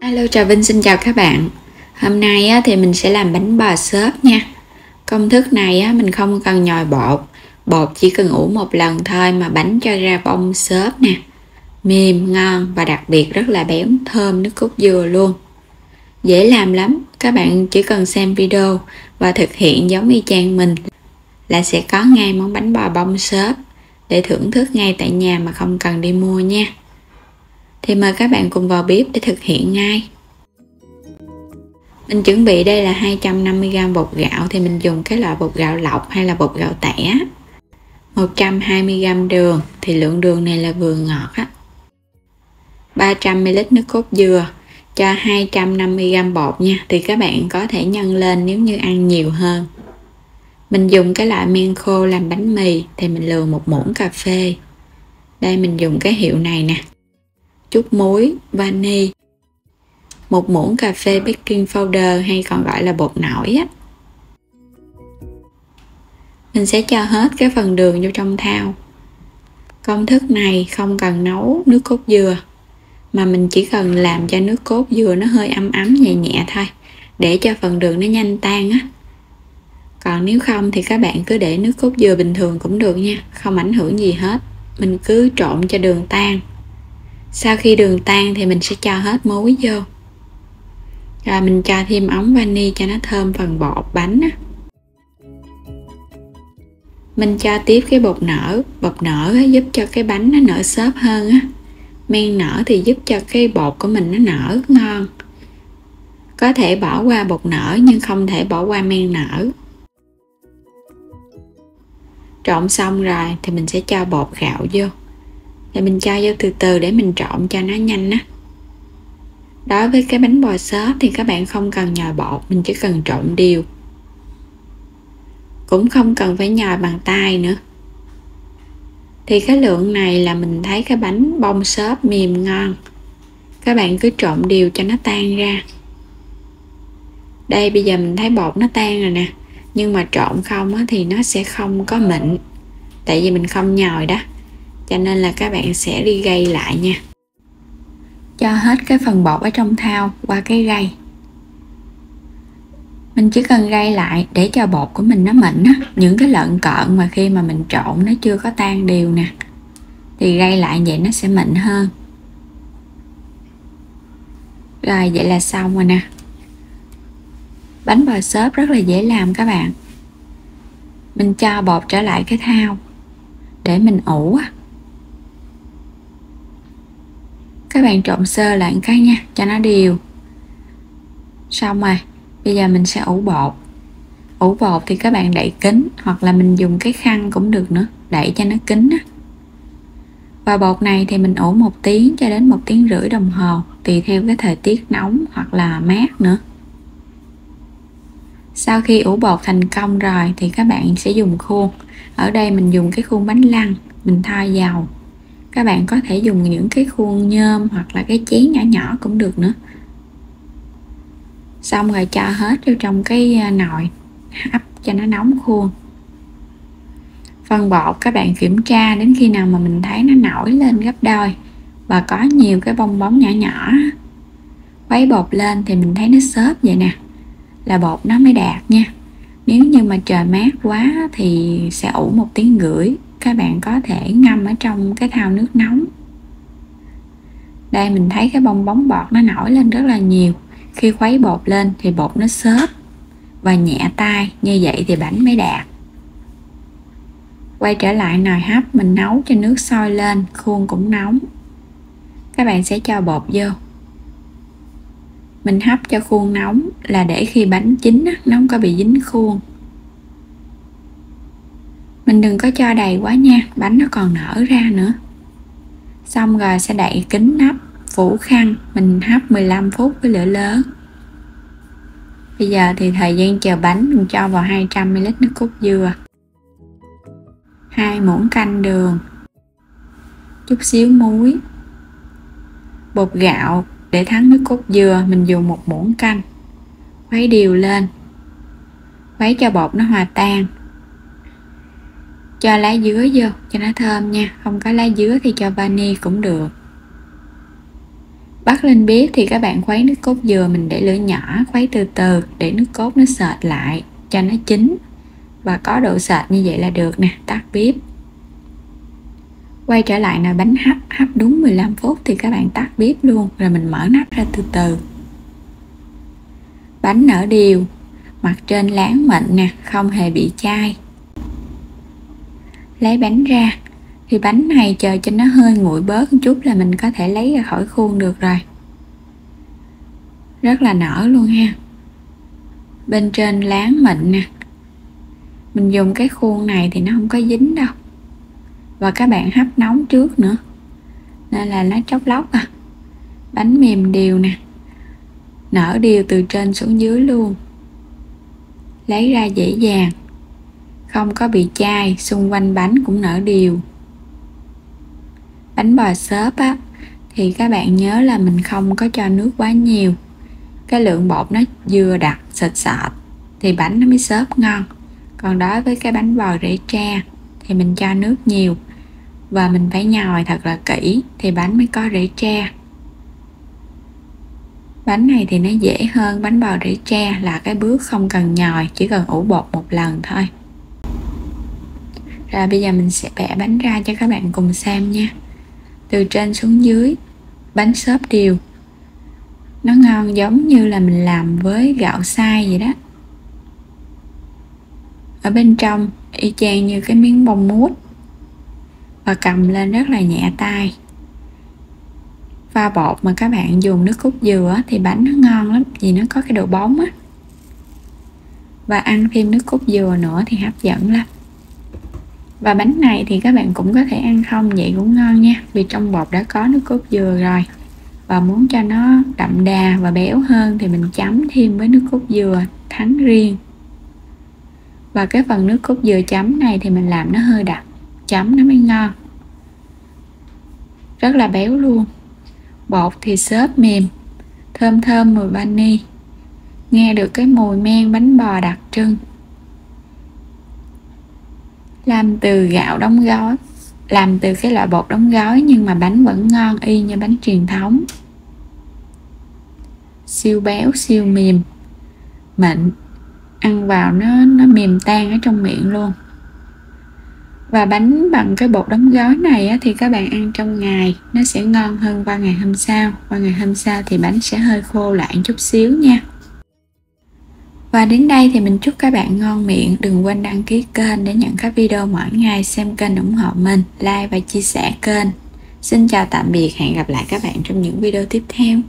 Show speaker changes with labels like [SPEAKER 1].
[SPEAKER 1] Hello, Trà Vinh xin chào các bạn. Hôm nay thì mình sẽ làm bánh bò xốp nha. Công thức này mình không cần nhồi bột. Bột chỉ cần ủ một lần thôi mà bánh cho ra bông xốp nè. Mềm, ngon và đặc biệt rất là béo, thơm nước cốt dừa luôn. Dễ làm lắm, các bạn chỉ cần xem video và thực hiện giống y chang mình là sẽ có ngay món bánh bò bông xốp để thưởng thức ngay tại nhà mà không cần đi mua nha. Thì mời các bạn cùng vào bếp để thực hiện ngay. Mình chuẩn bị đây là 250g bột gạo, thì mình dùng cái loại bột gạo lọc hay là bột gạo tẻ. 120g đường, thì lượng đường này là vừa ngọt á. 300ml nước cốt dừa, cho 250g bột nha, thì các bạn có thể nhân lên nếu như ăn nhiều hơn. Mình dùng cái loại men khô làm bánh mì, thì mình lừa 1 muỗng cà phê. Đây mình dùng cái hiệu này nè. Chút muối, vani, 1 muỗng cà phê baking powder hay còn gọi là bột nổi á. Mình sẽ cho hết cái phần đường vô trong thau. Công thức này không cần nấu nước cốt dừa, mà mình chỉ cần làm cho nước cốt dừa nó hơi ấm ấm nhẹ nhẹ thôi, để cho phần đường nó nhanh tan á. Còn nếu không thì các bạn cứ để nước cốt dừa bình thường cũng được nha, không ảnh hưởng gì hết. Mình cứ trộn cho đường tan. Sau khi đường tan thì mình sẽ cho hết muối vô. Rồi mình cho thêm ống vani cho nó thơm phần bột bánh á. Mình cho tiếp cái bột nở giúp cho cái bánh nó nở xốp hơn á. Men nở thì giúp cho cái bột của mình nó nở ngon. Có thể bỏ qua bột nở nhưng không thể bỏ qua men nở. Trộn xong rồi thì mình sẽ cho bột gạo vô. Thì mình cho vô từ từ để mình trộn cho nó nhanh á. Đối với cái bánh bò xốp thì các bạn không cần nhồi bột, mình chỉ cần trộn đều. Cũng không cần phải nhồi bằng tay nữa. Thì cái lượng này là mình thấy cái bánh bông xốp mềm ngon. Các bạn cứ trộn đều cho nó tan ra. Đây bây giờ mình thấy bột nó tan rồi nè. Nhưng mà trộn không thì nó sẽ không có mịn. Tại vì mình không nhồi đó. Cho nên là các bạn sẽ đi gây lại nha. Cho hết cái phần bột ở trong thau qua cái gây. Mình chỉ cần gây lại để cho bột của mình nó mịn á. Những cái lợn cợn mà khi mà mình trộn nó chưa có tan đều nè, thì gây lại vậy nó sẽ mịn hơn. Rồi vậy là xong rồi nè. Bánh bò xốp rất là dễ làm các bạn. Mình cho bột trở lại cái thau để mình ủ á. Các bạn trộn sơ lại một cái nha, cho nó đều. Xong rồi, bây giờ mình sẽ ủ bột. Ủ bột thì các bạn đậy kín, hoặc là mình dùng cái khăn cũng được nữa, đậy cho nó kín á. Và bột này thì mình ủ 1 tiếng cho đến 1 tiếng rưỡi đồng hồ, tùy theo cái thời tiết nóng hoặc là mát nữa. Sau khi ủ bột thành công rồi thì các bạn sẽ dùng khuôn. Ở đây mình dùng cái khuôn bánh lăng, mình thoa dầu. Các bạn có thể dùng những cái khuôn nhôm hoặc là cái chén nhỏ nhỏ cũng được nữa. Xong rồi cho hết vô trong cái nồi, hấp cho nó nóng khuôn. Phần bột các bạn kiểm tra đến khi nào mà mình thấy nó nổi lên gấp đôi và có nhiều cái bong bóng nhỏ nhỏ. Khuấy bột lên thì mình thấy nó xốp vậy nè, là bột nó mới đạt nha. Nếu như mà trời mát quá thì sẽ ủ 1 tiếng rưỡi. Các bạn có thể ngâm ở trong cái thau nước nóng. Đây mình thấy cái bong bóng bọt nó nổi lên rất là nhiều. Khi khuấy bột lên thì bột nó xốp và nhẹ tay, như vậy thì bánh mới đạt. Quay trở lại nồi hấp, mình nấu cho nước sôi lên, khuôn cũng nóng. Các bạn sẽ cho bột vô. Mình hấp cho khuôn nóng là để khi bánh chín nó không có bị dính khuôn. Mình đừng có cho đầy quá nha, bánh nó còn nở ra nữa. Xong rồi sẽ đậy kín nắp, phủ khăn, mình hấp 15 phút với lửa lớn. Bây giờ thì thời gian chờ bánh, mình cho vào 200ml nước cốt dừa, 2 muỗng canh đường, chút xíu muối, bột gạo để thắng nước cốt dừa mình dùng 1 muỗng canh. Khuấy đều lên, khuấy cho bột nó hòa tan. Cho lá dứa vô cho nó thơm nha, không có lá dứa thì cho vani cũng được. Bắt lên bếp thì các bạn khuấy nước cốt dừa, mình để lửa nhỏ, khuấy từ từ để nước cốt nó sệt lại cho nó chín và có độ sệt như vậy là được nè. Tắt bếp, quay trở lại nồi bánh hấp đúng 15 phút thì các bạn tắt bếp luôn, rồi mình mở nắp ra từ từ. Bánh nở đều, mặt trên láng mịn nè, không hề bị chai. Lấy bánh ra thì bánh này chờ cho nó hơi nguội bớt một chút là mình có thể lấy ra khỏi khuôn được rồi. Rất là nở luôn ha. Bên trên láng mịn nè. Mình dùng cái khuôn này thì nó không có dính đâu. Và các bạn hấp nóng trước nữa, nên là nó chốc lóc à. Bánh mềm đều nè, nở đều từ trên xuống dưới luôn. Lấy ra dễ dàng, không có bị chai, xung quanh bánh cũng nở đều. Bánh bò xốp á thì các bạn nhớ là mình không có cho nước quá nhiều. Cái lượng bột nó vừa đặc sệt sệt thì bánh nó mới xốp ngon. Còn đối với cái bánh bò rễ tre thì mình cho nước nhiều và mình phải nhồi thật là kỹ thì bánh mới có rễ tre. Bánh này thì nó dễ hơn bánh bò rễ tre là cái bước không cần nhồi, chỉ cần ủ bột một lần thôi. Rồi bây giờ mình sẽ bẻ bánh ra cho các bạn cùng xem nha. Từ trên xuống dưới, bánh xốp đều. Nó ngon giống như là mình làm với gạo xay vậy đó. Ở bên trong y chang như cái miếng bông mút, và cầm lên rất là nhẹ tay. Pha bột mà các bạn dùng nước cốt dừa thì bánh nó ngon lắm, vì nó có cái độ bóng á. Và ăn thêm nước cốt dừa nữa thì hấp dẫn lắm. Và bánh này thì các bạn cũng có thể ăn không vậy cũng ngon nha, vì trong bột đã có nước cốt dừa rồi. Và muốn cho nó đậm đà và béo hơn thì mình chấm thêm với nước cốt dừa thắng riêng. Và cái phần nước cốt dừa chấm này thì mình làm nó hơi đặc, chấm nó mới ngon. Rất là béo luôn. Bột thì xốp mềm, thơm thơm mùi vani, nghe được cái mùi men bánh bò đặc trưng. Làm từ gạo đóng gói, làm từ cái loại bột đóng gói nhưng mà bánh vẫn ngon y như bánh truyền thống. Siêu béo, siêu mềm, mịn, ăn vào nó mềm tan ở trong miệng luôn. Và bánh bằng cái bột đóng gói này á, thì các bạn ăn trong ngày nó sẽ ngon hơn qua ngày hôm sau. Qua ngày hôm sau thì bánh sẽ hơi khô lại chút xíu nha. Và đến đây thì mình chúc các bạn ngon miệng. Đừng quên đăng ký kênh để nhận các video mỗi ngày, xem kênh ủng hộ mình, like và chia sẻ kênh. Xin chào tạm biệt, hẹn gặp lại các bạn trong những video tiếp theo.